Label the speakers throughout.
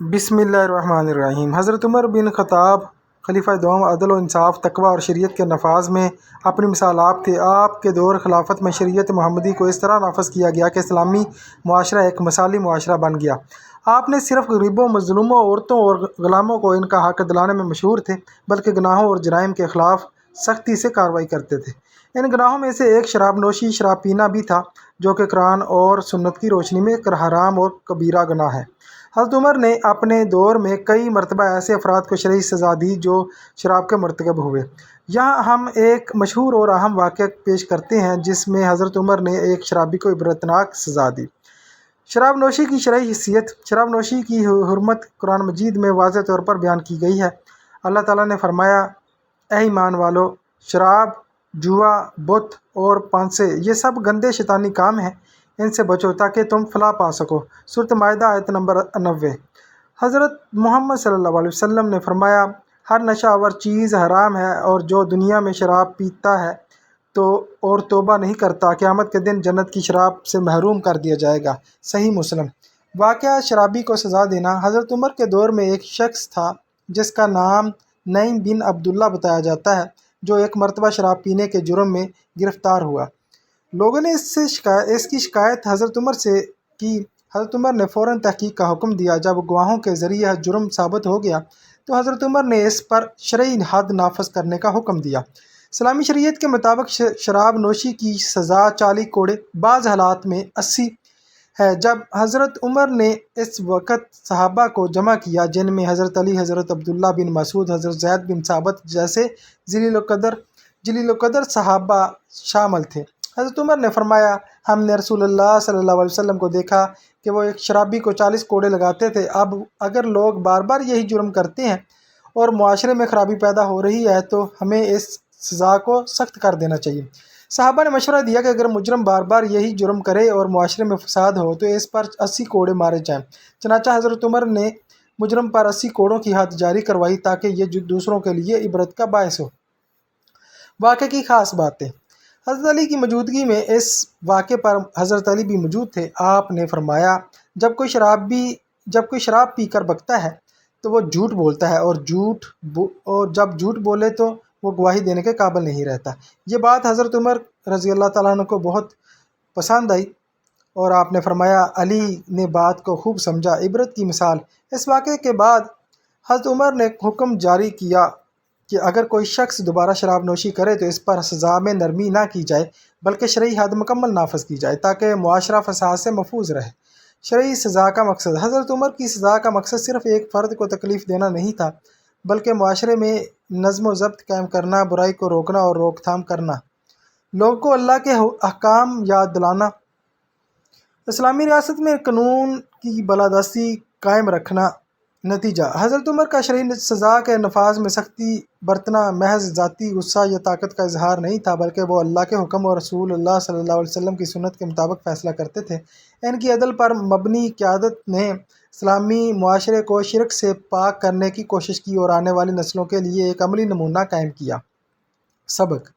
Speaker 1: بسم اللہ الرحمن الرحیم۔ حضرت عمر بن خطاب خلیفہ دوم عدل و انصاف، تقوی اور شریعت کے نفاذ میں اپنی مثال آپ تھے۔ آپ کے دور خلافت میں شریعت محمدی کو اس طرح نافذ کیا گیا کہ اسلامی معاشرہ ایک مثالی معاشرہ بن گیا۔ آپ نے صرف غریبوں، مظلوموں، عورتوں اور غلاموں کو ان کا حق دلانے میں مشہور تھے، بلکہ گناہوں اور جرائم کے خلاف سختی سے کارروائی کرتے تھے۔ ان گناہوں میں سے ایک شراب نوشی، شراب پینا بھی تھا، جو کہ قرآن اور سنت کی روشنی میں حرام اور کبیرہ گناہ ہے۔ حضرت عمر نے اپنے دور میں کئی مرتبہ ایسے افراد کو شرعی سزا دی جو شراب کے مرتکب ہوئے۔ یہاں ہم ایک مشہور اور اہم واقعہ پیش کرتے ہیں جس میں حضرت عمر نے ایک شرابی کو عبرتناک سزا دی۔ شراب نوشی کی شرعی حیثیت۔ شراب نوشی کی حرمت قرآن مجید میں واضح طور پر بیان کی گئی ہے۔ اللہ تعالیٰ نے فرمایا، اے ایمان والو، شراب، جوا، بت اور پانسے یہ سب گندے شیطانی کام ہیں، ان سے بچو تاکہ تم فلاح پا سکو۔ سورۃ مائدہ آیت نمبر 90۔ حضرت محمد صلی اللہ علیہ وسلم نے فرمایا، ہر نشہ آور چیز حرام ہے، اور جو دنیا میں شراب پیتا ہے اور توبہ نہیں کرتا، قیامت کے دن جنت کی شراب سے محروم کر دیا جائے گا۔ صحیح مسلم۔ واقعہ شرابی کو سزا دینا۔ حضرت عمر کے دور میں ایک شخص تھا جس کا نام نعیم بن عبداللہ بتایا جاتا ہے، جو ایک مرتبہ شراب پینے کے جرم میں گرفتار ہوا۔ لوگوں نے اس کی شکایت حضرت عمر سے کی۔ حضرت عمر نے فوراً تحقیق کا حکم دیا۔ جب گواہوں کے ذریعے جرم ثابت ہو گیا تو حضرت عمر نے اس پر شرعی حد نافذ کرنے کا حکم دیا۔ اسلامی شریعت کے مطابق شراب نوشی کی سزا 40 کوڑے، بعض حالات میں 80 ہے۔ جب حضرت عمر نے اس وقت صحابہ کو جمع کیا، جن میں حضرت علی، حضرت عبداللہ بن مسعود، حضرت زید بن ثابت جیسے جلیل القدر صحابہ شامل تھے، حضرت عمر نے فرمایا، ہم نے رسول اللہ صلی اللہ علیہ وسلم کو دیکھا کہ وہ ایک شرابی کو 40 کوڑے لگاتے تھے۔ اب اگر لوگ بار بار یہی جرم کرتے ہیں اور معاشرے میں خرابی پیدا ہو رہی ہے تو ہمیں اس سزا کو سخت کر دینا چاہیے۔ صحابہ نے مشورہ دیا کہ اگر مجرم بار بار یہی جرم کرے اور معاشرے میں فساد ہو تو اس پر 80 کوڑے مارے جائیں۔ چنانچہ حضرت عمر نے مجرم پر 80 کوڑوں کی حد جاری کروائی تاکہ یہ دوسروں کے لیے عبرت کا باعث ہو۔ واقعے کی خاص باتیں۔ حضرت علی کی موجودگی میں اس واقعے پر حضرت علی بھی موجود تھے۔ آپ نے فرمایا، جب کوئی شراب پی کر بکتا ہے تو وہ جھوٹ بولتا ہے، اور جب جھوٹ بولے تو وہ گواہی دینے کے قابل نہیں رہتا۔ یہ بات حضرت عمر رضی اللہ تعالیٰ عنہ کو بہت پسند آئی اور آپ نے فرمایا، علی نے بات کو خوب سمجھا۔ عبرت کی مثال۔ اس واقعے کے بعد حضرت عمر نے حکم جاری کیا کہ اگر کوئی شخص دوبارہ شراب نوشی کرے تو اس پر سزا میں نرمی نہ کی جائے بلکہ شرعی حد مکمل نافذ کی جائے تاکہ معاشرہ فساد سے محفوظ رہے۔ شرعی سزا کا مقصد۔ حضرت عمر کی سزا کا مقصد صرف ایک فرد کو تکلیف دینا نہیں تھا، بلکہ معاشرے میں نظم و ضبط قائم کرنا، برائی کو روکنا اور روک تھام کرنا، لوگوں کو اللہ کے احکام یاد دلانا، اسلامی ریاست میں قانون کی بالادستی قائم رکھنا۔ نتیجہ: حضرت عمر کا شرعی سزا کے نفاذ میں سختی برتنا محض ذاتی غصہ یا طاقت کا اظہار نہیں تھا، بلکہ وہ اللہ کے حکم اور رسول اللہ صلی اللہ علیہ وسلم کی سنت کے مطابق فیصلہ کرتے تھے۔ ان کی عدل پر مبنی قیادت نے اسلامی معاشرے کو شرک سے پاک کرنے کی کوشش کی اور آنے والی نسلوں کے لیے ایک عملی نمونہ قائم کیا۔ سبق: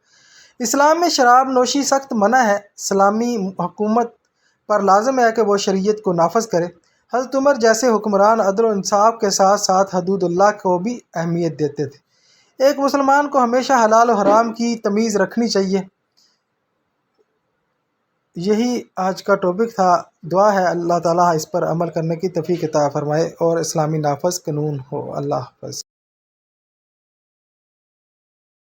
Speaker 1: اسلام میں شراب نوشی سخت منع ہے۔ اسلامی حکومت پر لازم ہے کہ وہ شریعت کو نافذ کرے۔ حضرت عمر جیسے حکمران عدل و انصاف کے ساتھ ساتھ حدود اللہ کو بھی اہمیت دیتے تھے۔ ایک مسلمان کو ہمیشہ حلال و حرام کی تمیز رکھنی چاہیے۔ یہی آج کا ٹاپک تھا۔ دعا ہے اللہ تعالیٰ اس پر عمل کرنے کی توفیق عطا فرمائے اور اسلامی نافذ قانون ہو۔ اللہ حافظ۔